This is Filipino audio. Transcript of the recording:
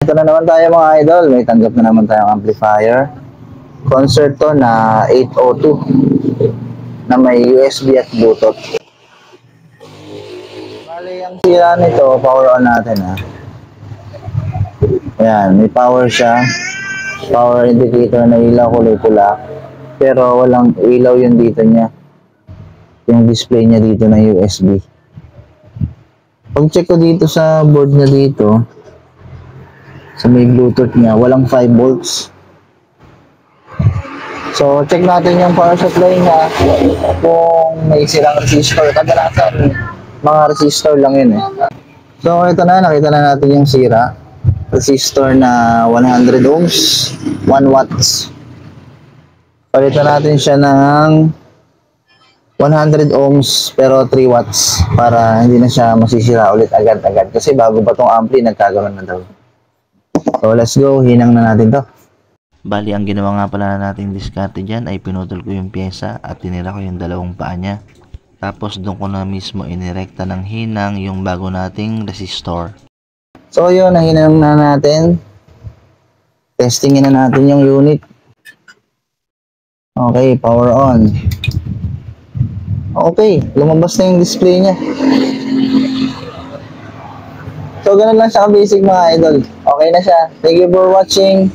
Ito na naman tayo mga idol, may tanggap na naman tayong amplifier. Concert to na 802 na may USB at Bluetooth. Bali, ang sira nito, power on natin ha. Ayan, may power siya. Power indicator na ilaw, kulay pula. Pero walang ilaw yung dito niya. Yung display niya dito na USB. Pag check ko dito sa board niya dito, sa may Bluetooth niya, walang 5 volts. So, check natin yung power supply niya kung may sirang resistor. Kadalasan, mga resistor lang yun eh. So, ito na, nakita na natin yung sira. Resistor na 100 ohms, 1 watts. Palitan natin siya ng 100 ohms pero 3 watts para hindi na siya masisira ulit agad-agad. Kasi bago pa tong ampli, nagkaganon na daw. So, let's go. Hinang na natin to. Bali, ang ginawa nga pala nating diskarte dyan ay pinutol ko yung pyesa at tinira ko yung dalawang paa niya. Tapos doon ko na mismo inirekta ng hinang yung bago nating resistor. So, yun. Nahinang na natin. Testingin na natin yung unit. Okay, power on. Okay, lumabas na yung display niya. So, ganun lang siya ka-basic mga idol. Okay na siya. Thank you for watching.